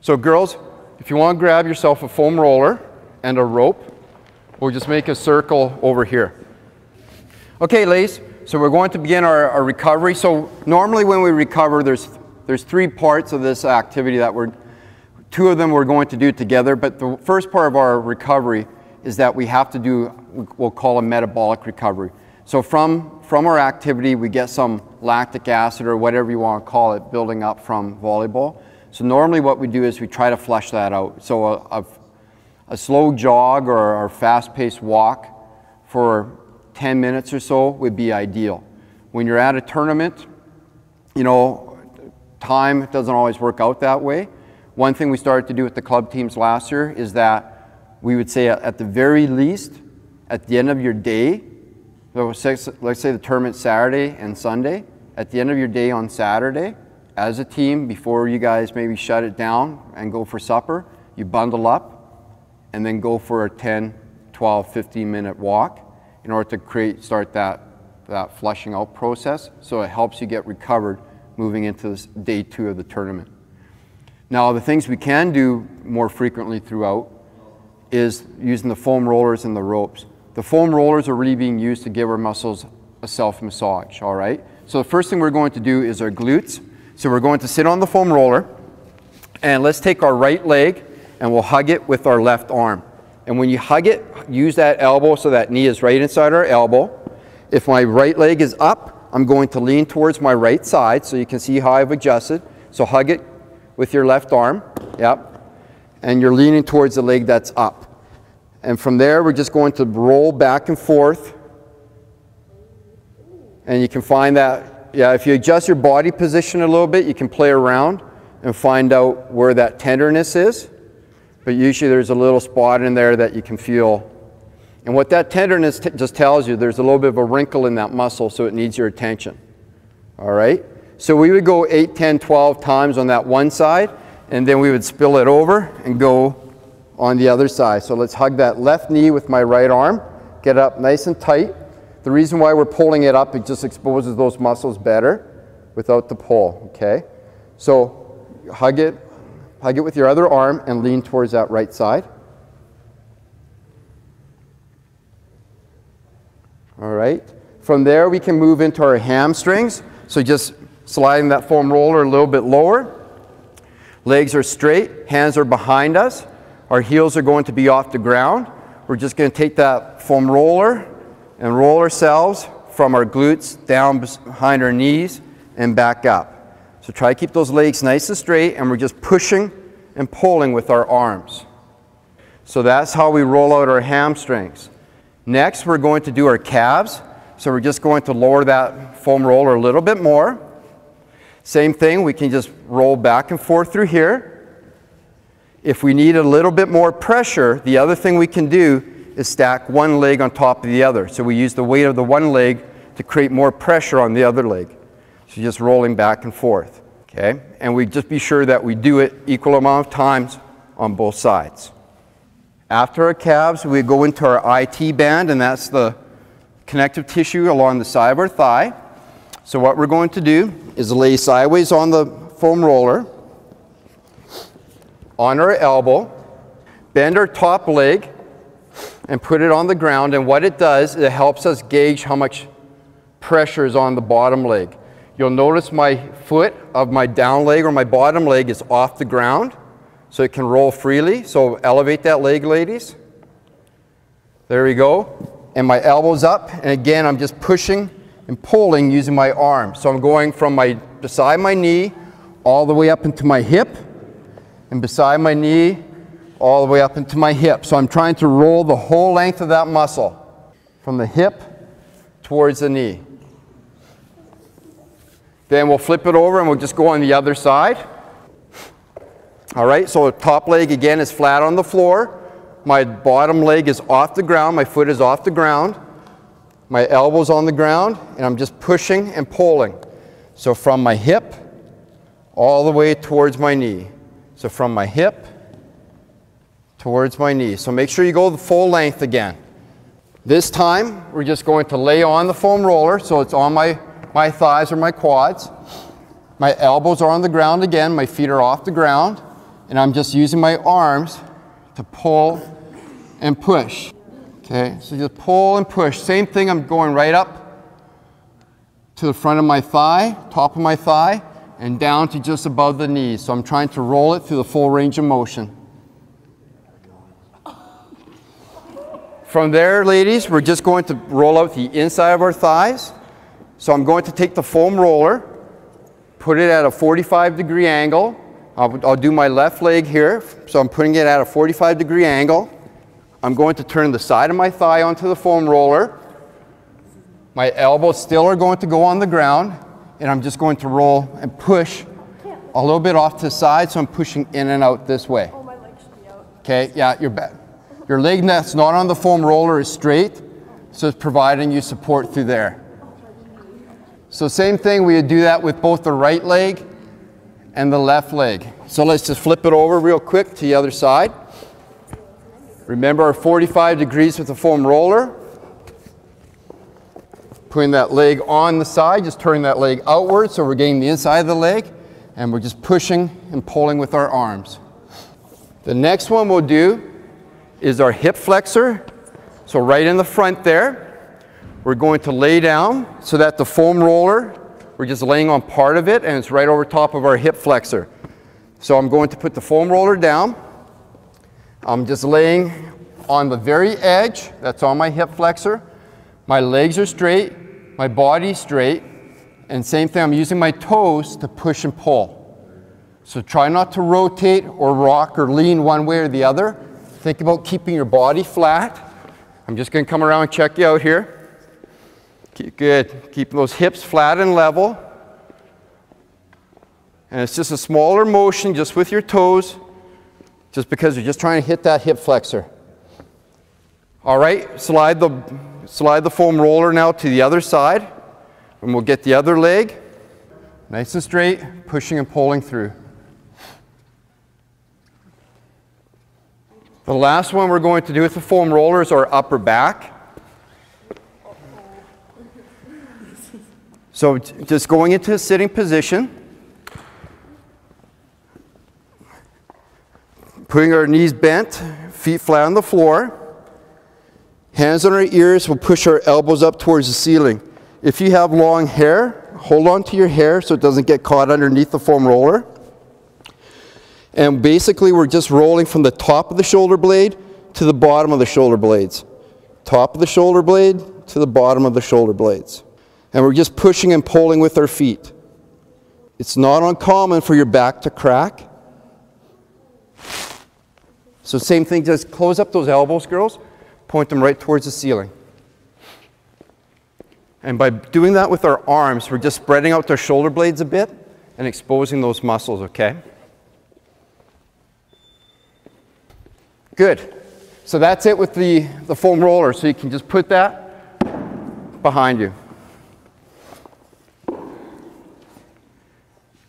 So girls, if you want to grab yourself a foam roller and a rope, we'll just make a circle over here. Okay, ladies, so we're going to begin our recovery. So normally when we recover, there's 3 parts of this activity that two of them we're going to do together, but the first part of our recovery is that we have to do, we'll call a metabolic recovery. So from our activity, we get some lactic acid or whatever you want to call it building up from volleyball. So normally what we do is we try to flush that out. So a slow jog or a fast-paced walk for 10 minutes or so would be ideal. When you're at a tournament, you know, time doesn't always work out that way. One thing we started to do with the club teams last year is that we would say at the very least, at the end of your day, so let's say the tournament's Saturday and Sunday, at the end of your day on Saturday, as a team, before you guys maybe shut it down and go for supper, you bundle up and then go for a 10, 12, 15-minute walk in order to start that flushing out process, so it helps you get recovered moving into this day 2 of the tournament. Now, the things we can do more frequently throughout is using the foam rollers and the ropes. The foam rollers are really being used to give our muscles a self-massage, all right? So the first thing we're going to do is our glutes. So we're going to sit on the foam roller, and let's take our right leg and we'll hug it with our left arm. And when you hug it, use that elbow so that knee is right inside our elbow. If my right leg is up, I'm going to lean towards my right side, so you can see how I've adjusted. So hug it with your left arm, yep. And you're leaning towards the leg that's up. And from there, we're just going to roll back and forth. And you can find that, yeah, if you adjust your body position a little bit, you can play around and find out where that tenderness is. But usually there's a little spot in there that you can feel. And what that tenderness just tells you, there's a little bit of a wrinkle in that muscle, so it needs your attention. All right? So we would go 8, 10, 12 times on that one side, and then we would spill it over and go on the other side. So let's hug that left knee with my right arm, get it up nice and tight. The reason why we're pulling it up, it just exposes those muscles better without the pull, okay? So hug it with your other arm and lean towards that right side. All right. From there, we can move into our hamstrings. So just sliding that foam roller a little bit lower. Legs are straight, hands are behind us. Our heels are going to be off the ground. We're just going to take that foam roller and roll ourselves from our glutes down behind our knees and back up. So try to keep those legs nice and straight, and we're just pushing and pulling with our arms. So that's how we roll out our hamstrings. Next, we're going to do our calves. So we're just going to lower that foam roller a little bit more. Same thing, we can just roll back and forth through here. If we need a little bit more pressure, the other thing we can do is stack one leg on top of the other. So we use the weight of the one leg to create more pressure on the other leg. So just rolling back and forth, okay? And we just be sure that we do it equal amount of times on both sides. After our calves, we go into our IT band, and that's the connective tissue along the side of our thigh. So what we're going to do is lay sideways on the foam roller, on our elbow, bend our top leg, and put it on the ground. And what it does, it helps us gauge how much pressure is on the bottom leg. You'll notice my foot of my down leg or my bottom leg is off the ground, so it can roll freely. So elevate that leg, ladies. There we go. And my elbow's up, and again, I'm just pushing and pulling using my arm. So I'm going from beside my knee all the way up into my hip, and beside my knee all the way up into my hip. So I'm trying to roll the whole length of that muscle from the hip towards the knee. Then we'll flip it over and we'll just go on the other side. All right, so the top leg again is flat on the floor. My bottom leg is off the ground, my foot is off the ground. My elbow's on the ground, and I'm just pushing and pulling. So from my hip all the way towards my knee. So from my hip towards my knee. So make sure you go the full length again. This time, we're just going to lay on the foam roller, so it's on my thighs or my quads. My elbows are on the ground again, my feet are off the ground. and I'm just using my arms to pull and push. Okay, so just pull and push. Same thing, I'm going right up to the front of my thigh, top of my thigh, and down to just above the knees. So I'm trying to roll it through the full range of motion. From there, ladies, we're just going to roll out the inside of our thighs. So I'm going to take the foam roller, put it at a 45-degree angle. I'll do my left leg here. So I'm putting it at a 45-degree angle. I'm going to turn the side of my thigh onto the foam roller. My elbows still are going to go on the ground, and I'm just going to roll and push a little bit off to the side, so I'm pushing in and out this way. Oh, my leg should be out. Okay, yeah, your leg that's not on the foam roller is straight, so it's providing you support through there. So same thing, we would do that with both the right leg and the left leg. So let's just flip it over real quick to the other side. Remember our 45 degrees with the foam roller. Putting that leg on the side, just turning that leg outward so we're getting the inside of the leg, and we're just pushing and pulling with our arms. The next one we'll do is our hip flexor. So right in the front there, we're going to lay down so that the foam roller, we're just laying on part of it, and it's right over top of our hip flexor. So I'm going to put the foam roller down. I'm just laying on the very edge that's on my hip flexor. My legs are straight, my body's straight, and same thing, I'm using my toes to push and pull. So try not to rotate or rock or lean one way or the other. Think about keeping your body flat. I'm just going to come around and check you out here. Good. Keep those hips flat and level. And it's just a smaller motion just with your toes, just because you're just trying to hit that hip flexor. All right, slide the foam roller now to the other side, and we'll get the other leg nice and straight, pushing and pulling through. The last one we're going to do with the foam roller is our upper back. So just going into a sitting position, putting our knees bent, feet flat on the floor. Hands on our ears, we'll push our elbows up towards the ceiling. If you have long hair, hold on to your hair so it doesn't get caught underneath the foam roller. And basically we're just rolling from the top of the shoulder blade to the bottom of the shoulder blades. Top of the shoulder blade to the bottom of the shoulder blades. And we're just pushing and pulling with our feet. It's not uncommon for your back to crack. So same thing, just close up those elbows, girls. Point them right towards the ceiling. And by doing that with our arms, we're just spreading out their shoulder blades a bit and exposing those muscles, okay? Good. So that's it with the foam roller. So you can just put that behind you.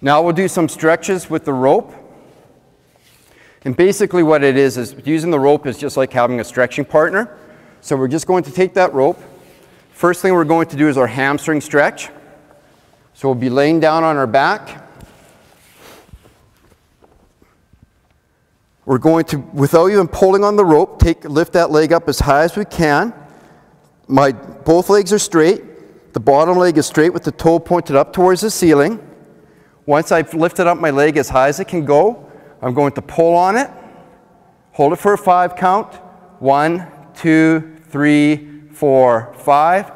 Now we'll do some stretches with the rope. And basically what it is using the rope is just like having a stretching partner. So we're just going to take that rope. First thing we're going to do is our hamstring stretch. So we'll be laying down on our back. We're going to, without even pulling on the rope, lift that leg up as high as we can. Both legs are straight. The bottom leg is straight with the toe pointed up towards the ceiling. Once I've lifted up my leg as high as it can go, I'm going to pull on it, hold it for a 5 count. 1, 2, 3, 4, 5.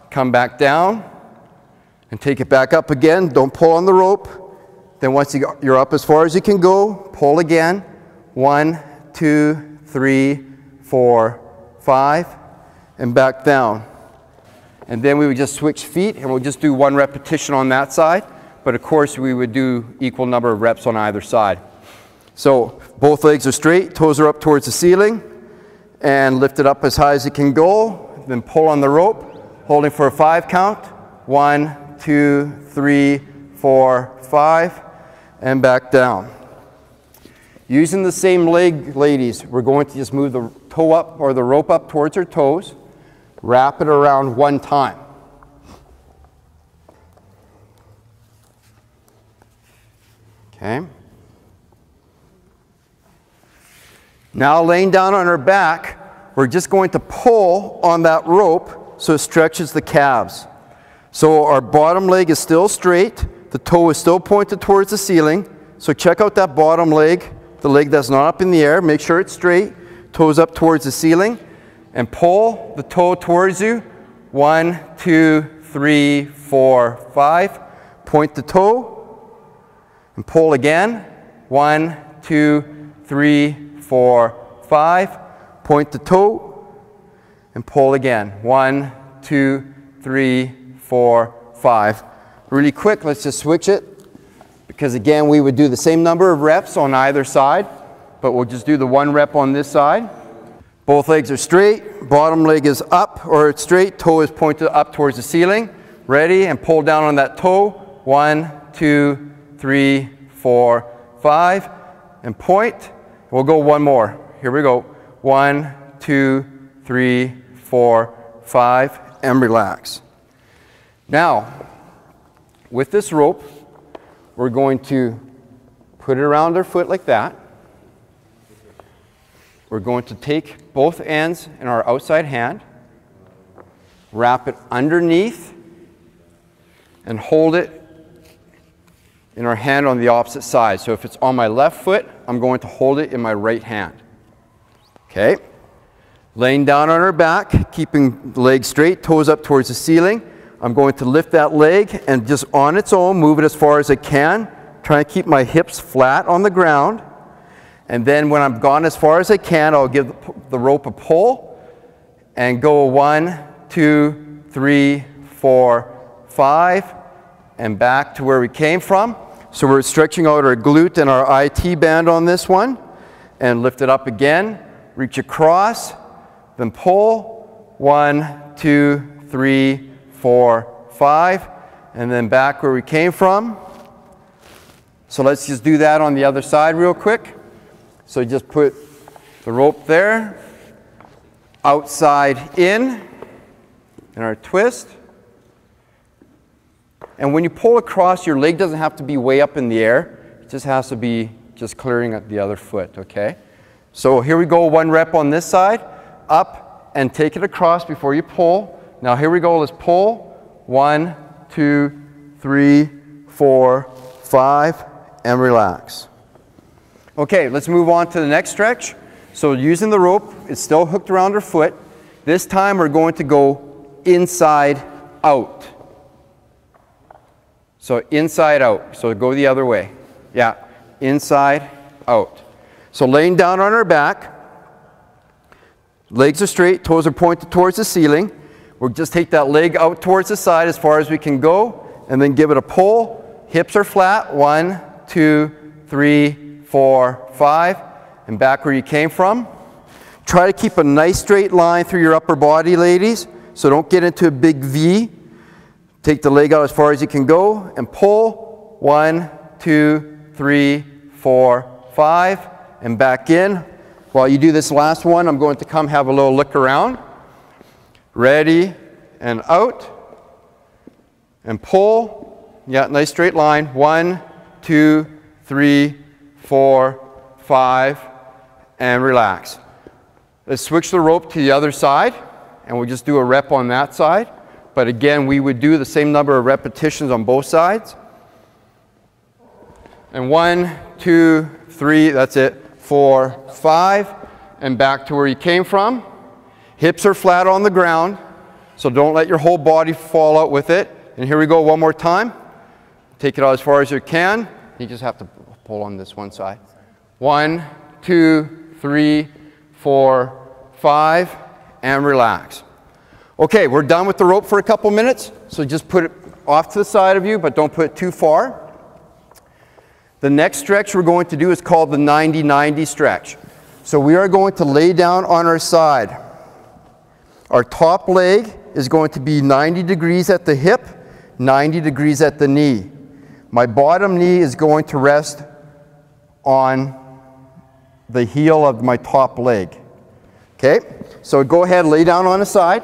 Come back down and take it back up again. Don't pull on the rope. Then once you're up as far as you can go, pull again. 1, 2, 3, 4, 5, and back down. And then we would just switch feet, and we'll just do 1 repetition on that side. But of course, we would do equal number of reps on either side. So both legs are straight, toes are up towards the ceiling, and lift it up as high as you can go. Then pull on the rope, holding for a 5 count. 1, 2, 3, 4, 5, and back down. Using the same leg, ladies, we're going to just move the toe up or the rope up towards our toes, wrap it around 1 time. Okay. Now laying down on our back, we're just going to pull on that rope so it stretches the calves. So our bottom leg is still straight, the toe is still pointed towards the ceiling. So check out that bottom leg, the leg that's not up in the air, make sure it's straight, toes up towards the ceiling, and pull the toe towards you. 1, 2, 3, 4, 5. Point the toe, and pull again. 1, 2, 3, 4, 5. Point the toe, and pull again. 1, 2, 3, 4, 5. Really quick, let's just switch it. Because again, we would do the same number of reps on either side, but we'll just do the 1 rep on this side. Both legs are straight, bottom leg is up or it's straight, toe is pointed up towards the ceiling. Ready, and pull down on that toe. 1, 2, 3, 4, 5, and point. We'll go one more. Here we go. 1, 2, 3, 4, 5, and relax. Now, with this rope, we're going to put it around our foot like that. We're going to take both ends in our outside hand, wrap it underneath, and hold it in our hand on the opposite side. So if it's on my left foot, I'm going to hold it in my right hand. Okay? Laying down on our back, keeping the leg straight, toes up towards the ceiling. I'm going to lift that leg and just on its own, move it as far as I can. Try to keep my hips flat on the ground. And then when I'm gone as far as I can, I'll give the rope a pull and go 1, 2, 3, 4, 5, and back to where we came from. So we're stretching out our glute and our IT band on this one. And lift it up again, reach across, then pull. 1, 2, 3, 4, 5, and then back where we came from. So let's just do that on the other side real quick. So just put the rope there, outside in our twist. And when you pull across, your leg doesn't have to be way up in the air. It just has to be just clearing at the other foot, okay? So here we go, 1 rep on this side, up and take it across before you pull. Now here we go, let's pull. 1, 2, 3, 4, 5, and relax. Okay, let's move on to the next stretch. So using the rope, it's still hooked around our foot. This time we're going to go inside out. So inside out. So go the other way. Yeah, inside out. So laying down on our back, legs are straight, toes are pointed towards the ceiling. We'll just take that leg out towards the side as far as we can go, and then give it a pull. Hips are flat. 1, 2, 3, 4, 5, and back where you came from. Try to keep a nice straight line through your upper body, ladies, so don't get into a big V. Take the leg out as far as you can go and pull. 1, 2, 3, 4, 5, and back in. While you do this last one, I'm going to come have a little look around. Ready, and out, and pull. Yeah, nice straight line. 1, 2, 3, 4, 5, and relax. Let's switch the rope to the other side, and we'll just do a rep on that side. But again, we would do the same number of repetitions on both sides. And 1, 2, 3, that's it, 4, 5, and back to where you came from. Hips are flat on the ground, so don't let your whole body fall out with it. And here we go one more time. Take it out as far as you can. You just have to pull on this one side. 1, 2, 3, 4, 5, and relax. Okay, we're done with the rope for a couple minutes, so just put it off to the side of you, but don't put it too far. The next stretch we're going to do is called the 90-90 stretch. So we are going to lay down on our side. Our top leg is going to be 90 degrees at the hip, 90 degrees at the knee. My bottom knee is going to rest on the heel of my top leg. Okay, so go ahead, lay down on the side,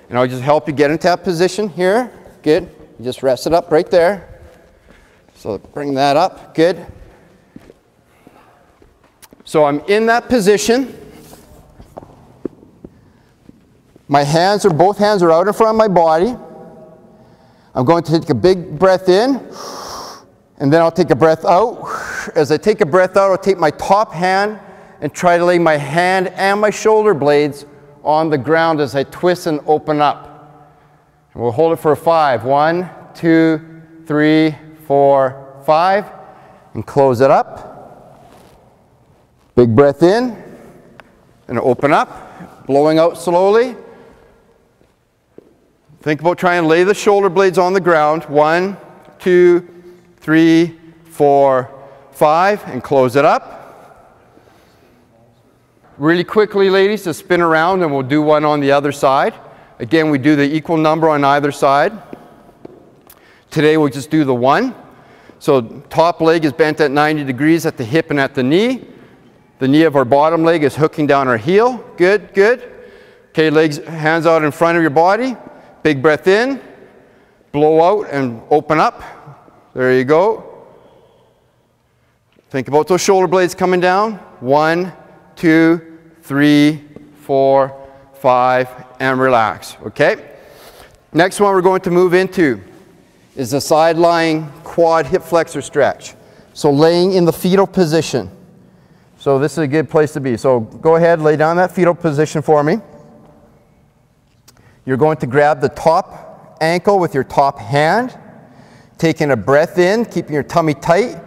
and I'll just help you get into that position here. Good. You just rest it up right there. So bring that up. Good. So I'm in that position. Both hands are out in front of my body. I'm going to take a big breath in, and then I'll take a breath out. As I take a breath out, I'll take my top hand and try to lay my hand and my shoulder blades on the ground as I twist and open up. And we'll hold it for 5. 1, 2, 3, 4, 5, and close it up. Big breath in, and open up, blowing out slowly. Think about trying to lay the shoulder blades on the ground. 1, 2, 3, 4, 5, and close it up. Really quickly, ladies, to spin around, and we'll do one on the other side. Again, we do the equal number on either side. Today we'll just do the 1. So top leg is bent at 90 degrees at the hip and at the knee. The knee of our bottom leg is hooking down our heel. Good, good. Okay, legs, hands out in front of your body. Big breath in, blow out and open up. There you go. Think about those shoulder blades coming down. 1, 2, 3, 4, 5, and relax. Okay? Next one we're going to move into is the side lying quad hip flexor stretch. So laying in the fetal position. So this is a good place to be. So go ahead, lay down that fetal position for me. You're going to grab the top ankle with your top hand, taking a breath in, keeping your tummy tight.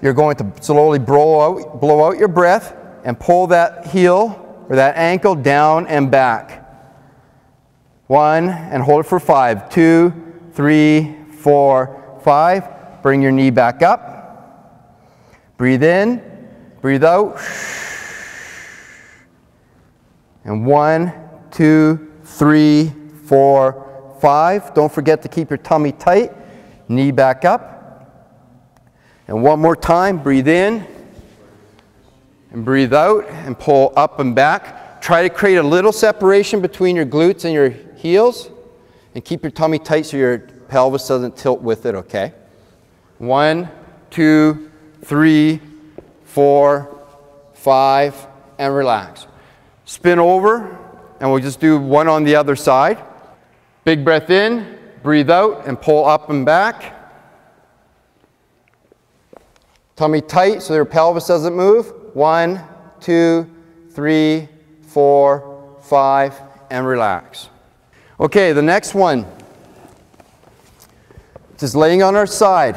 You're going to slowly blow out your breath and pull that heel or that ankle down and back. 1, and hold it for 5. 2, 3, 4, 5. Bring your knee back up. Breathe in, breathe out. And 1, 2, 3, 4, 5. Don't forget to keep your tummy tight. Knee back up. And one more time, breathe in and breathe out and pull up and back. Try to create a little separation between your glutes and your heels and keep your tummy tight so your pelvis doesn't tilt with it, okay? 1, 2, 3, 4, 5, and relax. Spin over, and we'll just do one on the other side. Big breath in, breathe out, and pull up and back. Tummy tight so your pelvis doesn't move. 1, 2, 3, 4, 5, and relax. Okay, the next one. Just laying on our side.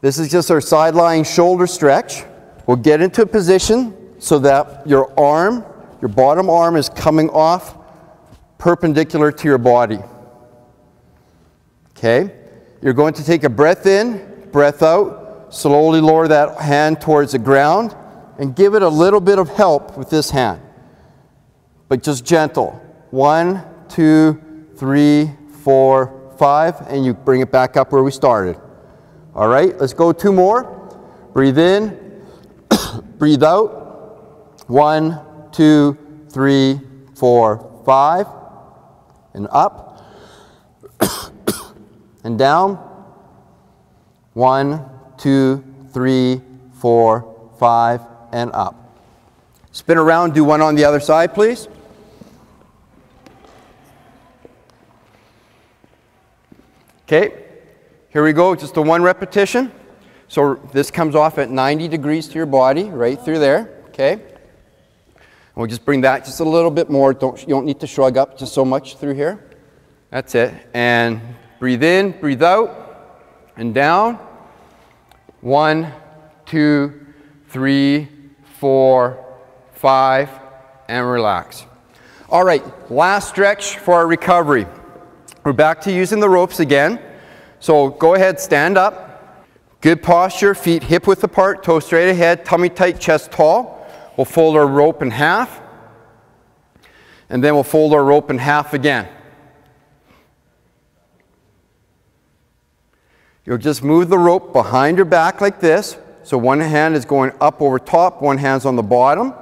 This is just our side lying shoulder stretch. We'll get into a position so that your arm, your bottom arm is coming off perpendicular to your body. Okay? You're going to take a breath in, breath out, slowly lower that hand towards the ground and give it a little bit of help with this hand. But just gentle. 1, 2, 3, 4, 5, and you bring it back up where we started. All right, let's go 2 more. Breathe in, breathe out. 1, 2, 3, 4, 5, and up, and down. 1, 2, 3, 4, 5, and up. Spin around, do one on the other side, please. Okay, here we go, just the 1 repetition. So this comes off at 90 degrees to your body, right through there, okay? And we'll just bring that just a little bit more. You don't need to shrug up just so much through here. That's it. And breathe in, breathe out, and down. 1, 2, 3, 4, 5, and relax. All right, last stretch for our recovery. We're back to using the ropes again. So go ahead, stand up. Good posture, feet hip width apart, toes straight ahead, tummy tight, chest tall. We'll fold our rope in half. And then we'll fold our rope in half again. You'll just move the rope behind your back like this. So one hand is going up over top, one hand's on the bottom.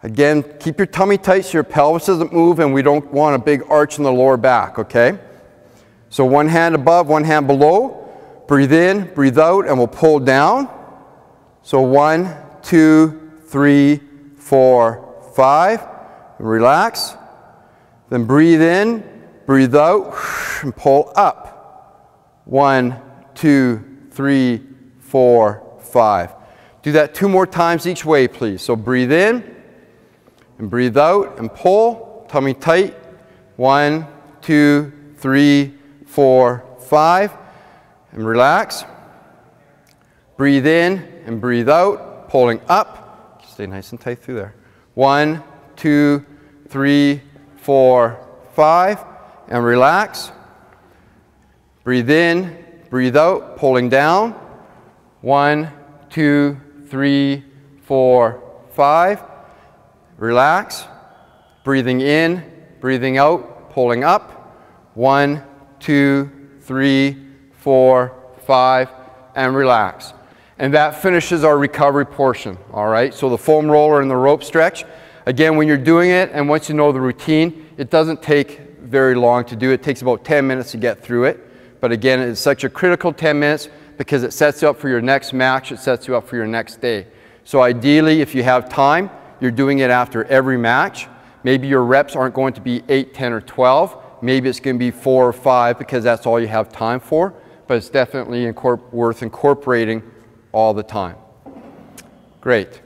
Again, keep your tummy tight so your pelvis doesn't move and we don't want a big arch in the lower back, okay? So one hand above, one hand below. Breathe in, breathe out, and we'll pull down. So 1, 2, 3, 4, 5. Relax. Then breathe in, breathe out, and pull up. 1, 2, 3, 4, 5. Do that 2 more times each way, please. So breathe in, and breathe out, and pull. Tummy tight. 1, 2, 3, 4, 5. And relax. Breathe in, and breathe out, pulling up. Stay nice and tight through there. 1, 2, 3, 4, 5, and relax. Breathe in, breathe out, pulling down. 1, 2, 3, 4, 5. Relax. Breathing in, breathing out, pulling up. 1, 2, 3, 4, 5, and relax. And that finishes our recovery portion, all right? So the foam roller and the rope stretch. Again, when you're doing it, and once you know the routine, it doesn't take very long to do. It takes about 10 minutes to get through it. But again, it's such a critical 10 minutes because it sets you up for your next match. It sets you up for your next day. So ideally, if you have time, you're doing it after every match. Maybe your reps aren't going to be 8, 10, or 12. Maybe it's going to be 4 or 5 because that's all you have time for. But it's definitely worth incorporating all the time. Great.